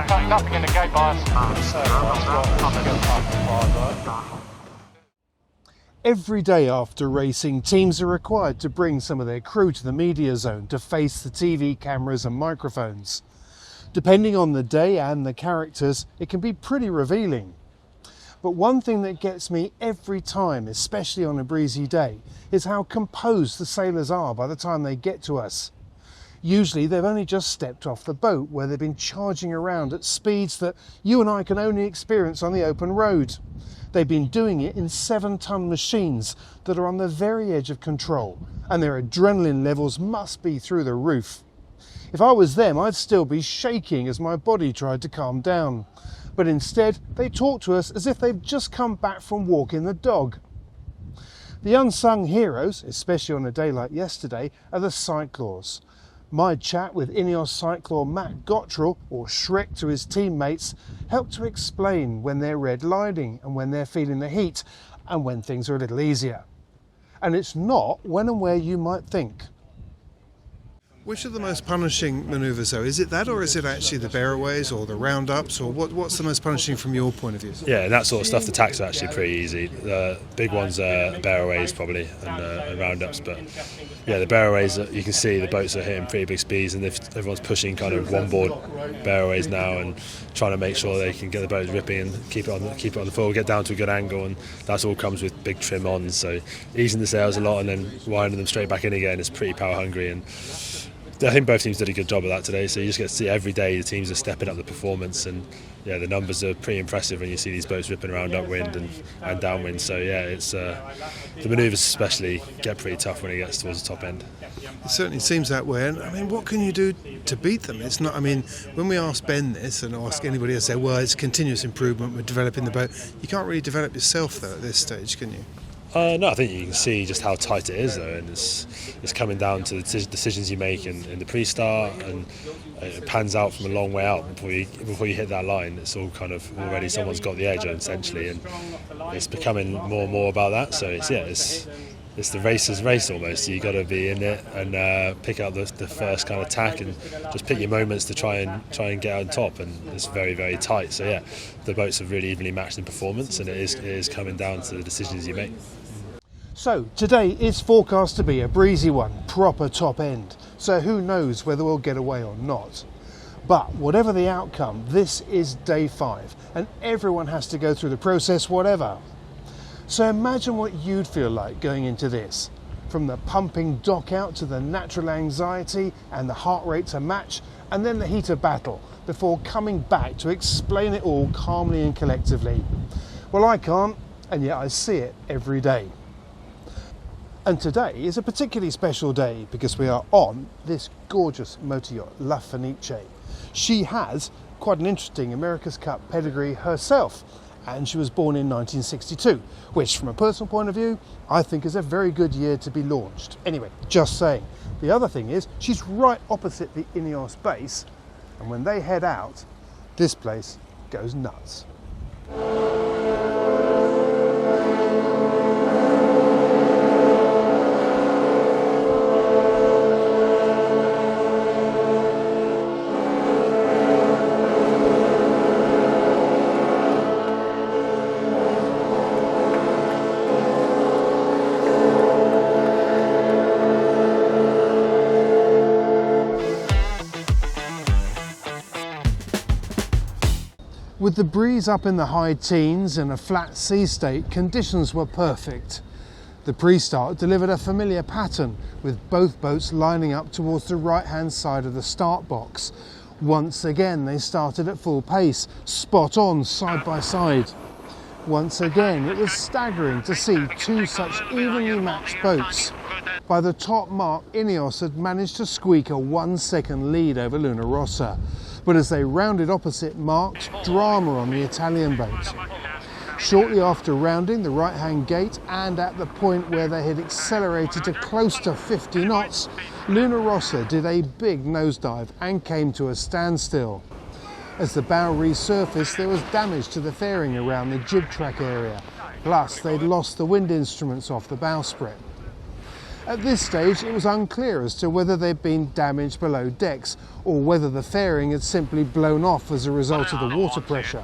Nothing in the gate bias. Every day after racing, teams are required to bring some of their crew to the media zone to face the TV cameras and microphones. Depending on the day and the characters, it can be pretty revealing. But one thing that gets me every time, especially on a breezy day, is how composed the sailors are by the time they get to us. Usually they've only just stepped off the boat where they've been charging around at speeds that you and I can only experience on the open road. They've been doing it in 7-ton machines that are on the very edge of control, and their adrenaline levels must be through the roof. If I was them, I'd still be shaking as my body tried to calm down. But instead, they talk to us as if they've just come back from walking the dog. The unsung heroes, especially on a day like yesterday, are the cyclors. My chat with Ineos cyclor Matt Gottrell, or Shrek to his teammates, helped to explain when they're redlining and when they're feeling the heat and when things are a little easier. And it's not when and where you might think. Which are the most punishing manoeuvres though? Is it that, or is it actually the bearaways or the roundups, or what's the most punishing from your point of view? Yeah, that sort of stuff, the tacks are actually pretty easy. The big ones are bearaways probably and roundups, but yeah, the bearaways, you can see the boats are hitting pretty big speeds, and everyone's pushing kind of one board bearaways now and trying to make sure they can get the boats ripping and keep it on the full, get down to a good angle, and that all comes with big trim on. So easing the sails a lot and then winding them straight back in again is pretty power hungry, and I think both teams did a good job of that today. So you just get to see every day the teams are stepping up the performance, and yeah, the numbers are pretty impressive when you see these boats ripping around upwind and downwind. So yeah, it's the manoeuvres especially get pretty tough when it gets towards the top end. It certainly seems that way. And I mean, what can you do to beat them? It's not. I mean, when we ask Ben this and ask anybody else, say, well, it's continuous improvement. We're developing the boat. You can't really develop yourself though at this stage, can you? No, I think you can see just how tight it is though, and it's coming down to the decisions you make in the pre-start, and it pans out from a long way out before you hit that line. It's all kind of already someone's got the edge essentially, and it's becoming more and more about that. So it's the racer's race almost. You got to be in it and pick out the first kind of tack and just pick your moments to try and get on top. And it's very, very tight. So yeah, the boats are really evenly matched in performance, and it is coming down to the decisions you make. So today is forecast to be a breezy one, proper top end. So who knows whether we'll get away or not. But whatever the outcome, this is day 5, and everyone has to go through the process whatever. So imagine what you'd feel like going into this. From the pumping dock out to the natural anxiety and the heart rate to match, and then the heat of battle, before coming back to explain it all calmly and collectively. Well, I can't, and yet I see it every day. And today is a particularly special day because we are on this gorgeous motor yacht, La Fenice. She has quite an interesting America's Cup pedigree herself, and she was born in 1962, which from a personal point of view, I think is a very good year to be launched. Anyway, just saying. The other thing is, she's right opposite the Ineos base, and when they head out, this place goes nuts. With the breeze up in the high teens and a flat sea state, conditions were perfect. The pre-start delivered a familiar pattern, with both boats lining up towards the right-hand side of the start box. Once again, they started at full pace, spot on, side by side. Once again, it was staggering to see two such evenly matched boats. By the top mark, Ineos had managed to squeak a 1-second lead over Luna Rossa. But as they rounded opposite, marked drama on the Italian boat. Shortly after rounding the right-hand gate and at the point where they had accelerated to close to 50 knots, Luna Rossa did a big nosedive and came to a standstill. As the bow resurfaced, there was damage to the fairing around the jib track area. Plus, they'd lost the wind instruments off the bowsprit. At this stage, it was unclear as to whether they'd been damaged below decks or whether the fairing had simply blown off as a result of the water pressure.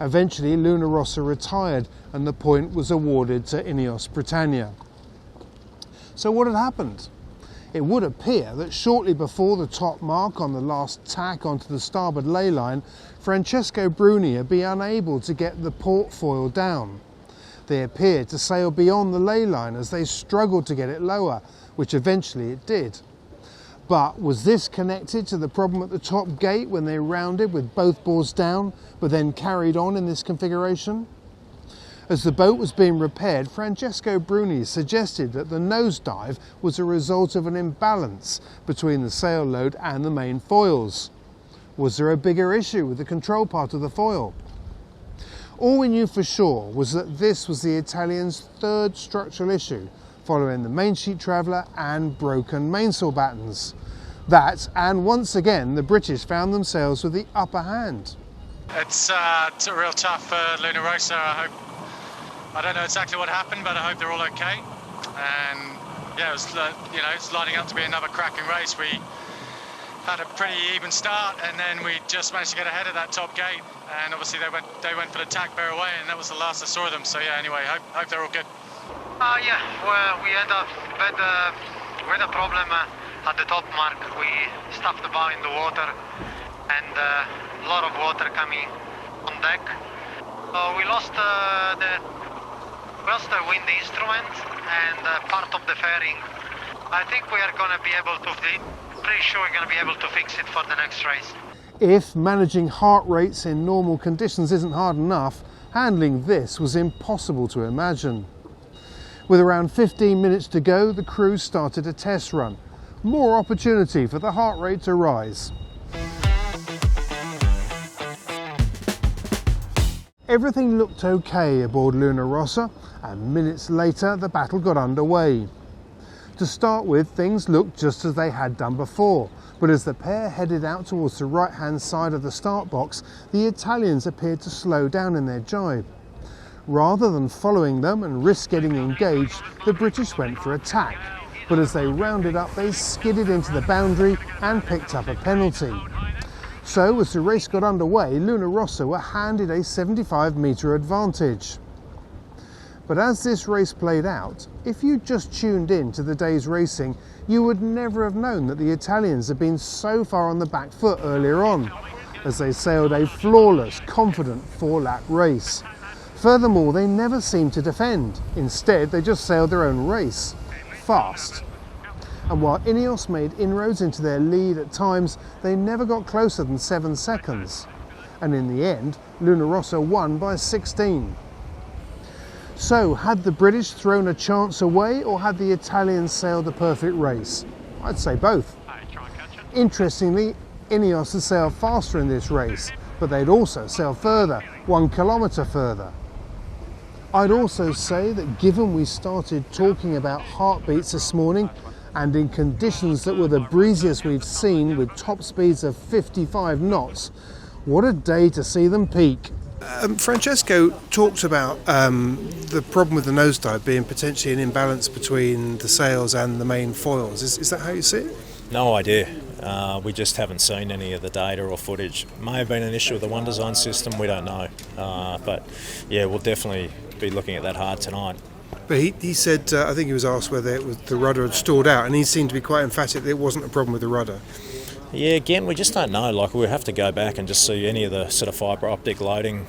Eventually, Luna Rossa retired and the point was awarded to Ineos Britannia. So what had happened? It would appear that shortly before the top mark on the last tack onto the starboard ley line, Francesco Bruni had been unable to get the port foil down. They appeared to sail beyond the ley line as they struggled to get it lower, which eventually it did. But was this connected to the problem at the top gate when they rounded with both boards down, but then carried on in this configuration? As the boat was being repaired, Francesco Bruni suggested that the nosedive was a result of an imbalance between the sail load and the main foils. Was there a bigger issue with the control part of the foil? All we knew for sure was that this was the Italians' third structural issue, following the main sheet traveller and broken mainsail battens. That, and once again, the British found themselves with the upper hand. It's real tough for Luna Rossa. I don't know exactly what happened, but I hope they're all okay. And yeah, it was, it's lining up to be another cracking race. We had a pretty even start, and then we just managed to get ahead of that top gate. And obviously they went for the tack bear away, and that was the last I saw of them. So yeah, anyway, hope they're all good. Yeah, well, we had a problem at the top mark. We stuffed the bow in the water, and a lot of water coming on deck. We lost the wind instrument and part of the fairing. I think we are going to be able to, pretty sure we're going to be able to fix it for the next race. If managing heart rates in normal conditions isn't hard enough, handling this was impossible to imagine. With around 15 minutes to go, the crew started a test run. More opportunity for the heart rate to rise. Everything looked okay aboard Luna Rossa, and minutes later the battle got underway. To start with, things looked just as they had done before, but as the pair headed out towards the right-hand side of the start box, the Italians appeared to slow down in their jibe. Rather than following them and risk getting engaged, the British went for attack, but as they rounded up they skidded into the boundary and picked up a penalty. So as the race got underway, Luna Rossa were handed a 75-metre advantage. But as this race played out, if you just tuned in to the day's racing, you would never have known that the Italians had been so far on the back foot earlier on, as they sailed a flawless, confident 4-lap race. Furthermore, they never seemed to defend. Instead, they just sailed their own race, fast. And while Ineos made inroads into their lead at times, they never got closer than 7 seconds. And in the end, Luna Rossa won by 16. So, had the British thrown a chance away, or had the Italians sailed a perfect race? I'd say both. Interestingly, Ineos had sailed faster in this race, but they'd also sailed further, 1 kilometre further. I'd also say that given we started talking about heartbeats this morning, and in conditions that were the breeziest we've seen with top speeds of 55 knots, what a day to see them peak. Francesco talked about the problem with the nosedive being potentially an imbalance between the sails and the main foils. Is that how you see it? No idea. We just haven't seen any of the data or footage. May have been an issue with the One Design system, we don't know. But yeah, we'll definitely be looking at that hard tonight. But he said, I think he was asked whether the rudder had stalled out, and he seemed to be quite emphatic that it wasn't a problem with the rudder. Yeah, again, we just don't know. Like, we'll have to go back and just see any of the sort of fibre optic loading,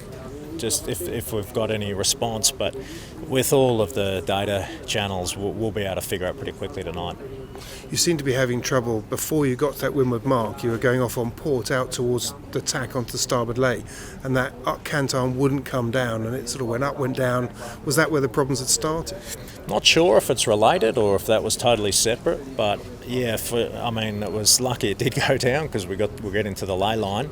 just if we've got any response. But with all of the data channels, we'll be able to figure out pretty quickly tonight. You seem to be having trouble before you got to that windward mark. You were going off on port out towards the tack onto the starboard ley, and that canton wouldn't come down, and it sort of went up, went down. Was that where the problems had started? Not sure if it's related or if that was totally separate, but yeah, it was lucky it did go down because we're getting to the ley line.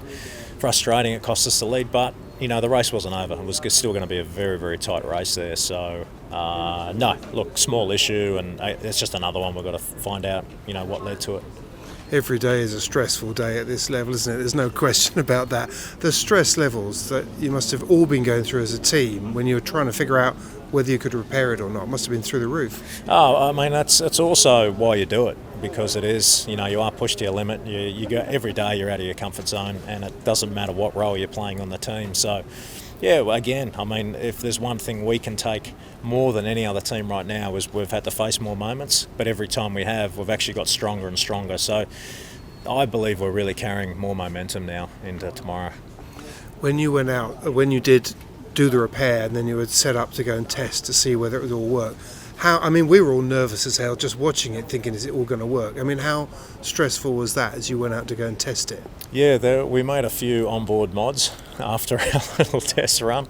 Frustrating, it cost us the lead, but the race wasn't over. It was still going to be a very, very tight race there. So, no, look, small issue, and it's just another one. We've got to find out, what led to it. Every day is a stressful day at this level, isn't it? There's no question about that. The stress levels that you must have all been going through as a team when you were trying to figure out whether you could repair it or not must have been through the roof. Oh, I mean, that's also why you do it, because it is, you know, you are pushed to your limit. You go every day, you're out of your comfort zone, and it doesn't matter what role you're playing on the team. So, yeah, well, again, I mean, if there's one thing we can take more than any other team right now is we've had to face more moments, but every time we have, we've actually got stronger and stronger. So I believe we're really carrying more momentum now into tomorrow. When you went out, when you did do the repair and then you were set up to go and test to see whether it would all work, we were all nervous as hell just watching it, thinking, is it all going to work? I mean, how stressful was that as you went out to go and test it? Yeah, we made a few onboard mods after our little test run.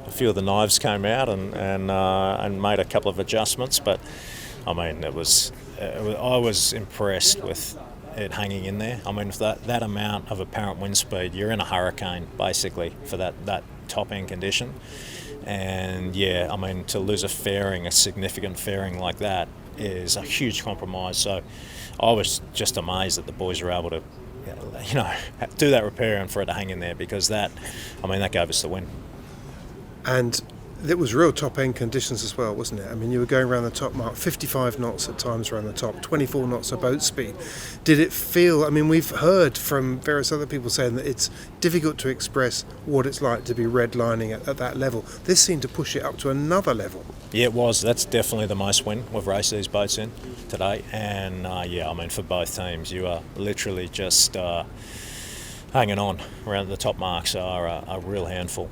A few of the knives came out and made a couple of adjustments, but I mean, I was impressed with it hanging in there. I mean, with that amount of apparent wind speed, you're in a hurricane basically for that top end condition. And yeah, I mean, to lose a significant fairing like that is a huge compromise. So I was just amazed that the boys were able to, you know, do that repair and for it to hang in there, because that gave us the win. And it was real top-end conditions as well, wasn't it? I mean, you were going around the top mark, 55 knots at times around the top, 24 knots of boat speed. Did it feel, I mean, we've heard from various other people saying that it's difficult to express what it's like to be redlining at that level. This seemed to push it up to another level. Yeah, it was. That's definitely the most wind we've raced these boats in today. And yeah, I mean, for both teams, you are literally just hanging on around the top marks are a real handful.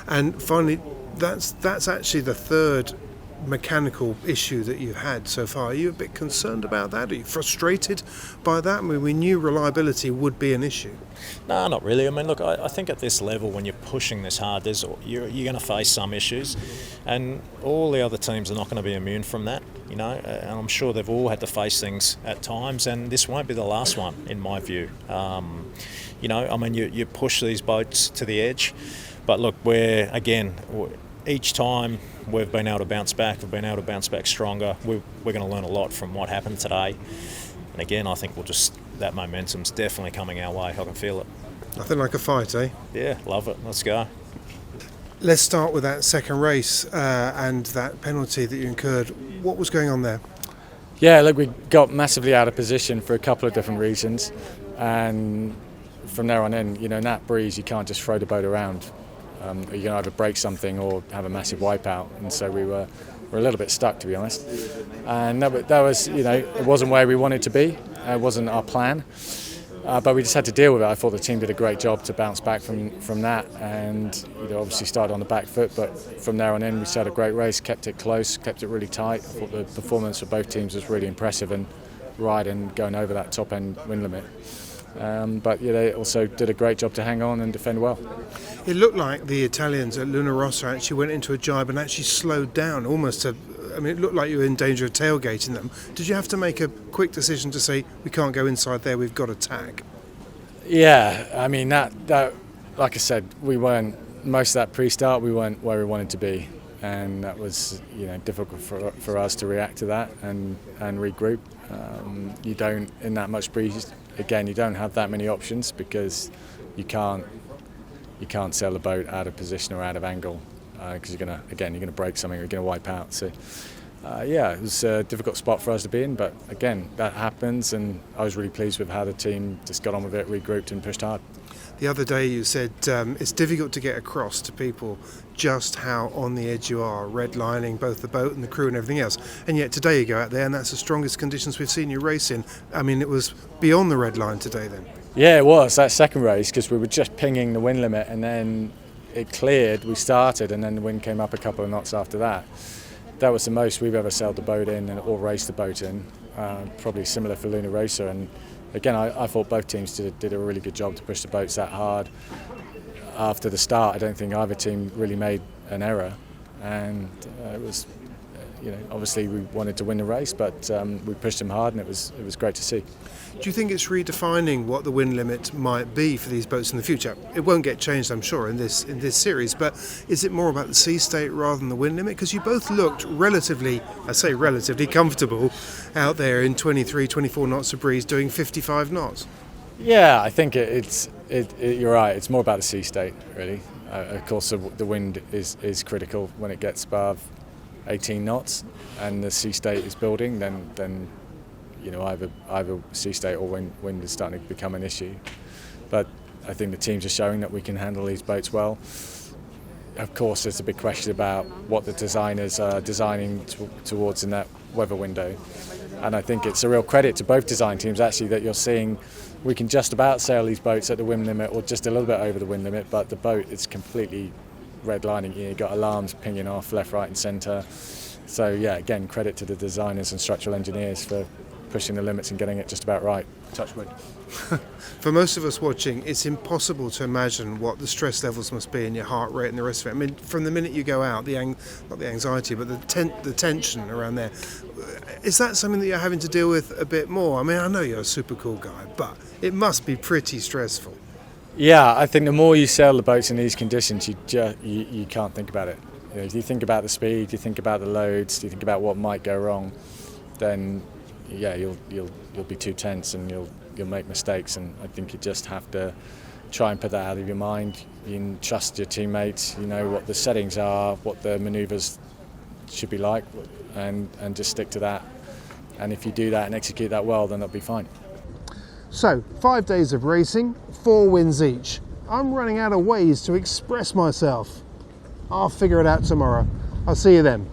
And finally, that's actually the third mechanical issue that you've had so far. Are you a bit concerned about that? Are you frustrated by that? I mean, we knew reliability would be an issue. No, not really. I mean, look, I think at this level, when you're pushing this hard, you're going to face some issues, and all the other teams are not going to be immune from that, you know, and I'm sure they've all had to face things at times, and this won't be the last one, in my view. You know, I mean, you push these boats to the edge, but look, each time we've been able to bounce back, we've been able to bounce back stronger. We're going to learn a lot from what happened today. And again, I think that momentum's definitely coming our way. I can feel it. Nothing like a fight, eh? Yeah, love it. Let's go. Let's start with that second race and that penalty that you incurred. What was going on there? Yeah, look, we got massively out of position for a couple of different reasons. And from there on in, you know, in that breeze, you can't just throw the boat around. You can either break something or have a massive wipeout, and so we were a little bit stuck, to be honest. And that was, you know, it wasn't where we wanted to be. It wasn't our plan, but we just had to deal with it. I thought the team did a great job to bounce back from that, and you know, obviously started on the back foot. But from there on in, we started a great race, kept it close, kept it really tight. I thought the performance of both teams was really impressive, and riding going over that top end wind limit. But yeah, they also did a great job to hang on and defend well. It looked like the Italians at Luna Rossa actually went into a jibe and actually slowed down almost to, I mean, it looked like you were in danger of tailgating them. Did you have to make a quick decision to say, we can't go inside there, we've got to tack? Yeah, I mean, that like I said, we weren't, most of that pre-start, we weren't where we wanted to be. And that was, you know, difficult for us to react to that and regroup. You don't, in that much breeze, again, you don't have that many options because you can't sail the boat out of position or out of angle because you're gonna break something or you're gonna wipe out. So yeah, it was a difficult spot for us to be in, but again, that happens, and I was really pleased with how the team just got on with it, regrouped and pushed hard. The other day you said it's difficult to get across to people just how on the edge you are, redlining both the boat and the crew and everything else. And yet today you go out there and that's the strongest conditions we've seen you race in. I mean, it was beyond the red line today then. Yeah, it was, that second race, because we were just pinging the wind limit and then it cleared, we started, and then the wind came up a couple of knots after that. That was the most we've ever sailed the boat in or raced the boat in, probably similar for Luna Rossa. And again, I thought both teams did a really good job to push the boats that hard. After the start, I don't think either team really made an error, and it was, obviously we wanted to win the race, but we pushed them hard, and it was great to see. Do you think it's redefining what the wind limit might be for these boats in the future? It won't get changed, I'm sure, in this series, but is it more about the sea state rather than the wind limit? Because you both looked relatively comfortable out there in 23, 24 knots of breeze doing 55 knots. Yeah, I think you're right. It's more about the sea state, really. Of course, the wind is critical when it gets above 18 knots, and the sea state is building. Then either sea state or wind is starting to become an issue. But I think the teams are showing that we can handle these boats well. Of course, there's a big question about what the designers are designing towards in that weather window, and I think it's a real credit to both design teams actually that you're seeing. We can just about sail these boats at the wind limit or just a little bit over the wind limit, but the boat is completely redlining. You've got alarms pinging off left, right and centre. So yeah, again, credit to the designers and structural engineers for pushing the limits and getting it just about right. Touch wood. For most of us watching, it's impossible to imagine what the stress levels must be in your heart rate and the rest of it. I mean, from the minute you go out, not the anxiety, but the tension around there. Is that something that you're having to deal with a bit more? I mean, I know you're a super cool guy, but it must be pretty stressful. Yeah, I think the more you sail the boats in these conditions, you can't think about it. If you think about the speed, you think about the loads, you think about what might go wrong, then yeah, you'll be too tense and you'll make mistakes. And I think you just have to try and put that out of your mind. You can trust your teammates. You know what the settings are, what the manoeuvres should be like, and just stick to that. And if you do that and execute that well, then that'll be fine. So, 5 days of racing, 4 wins each. I'm running out of ways to express myself. I'll figure it out tomorrow. I'll see you then.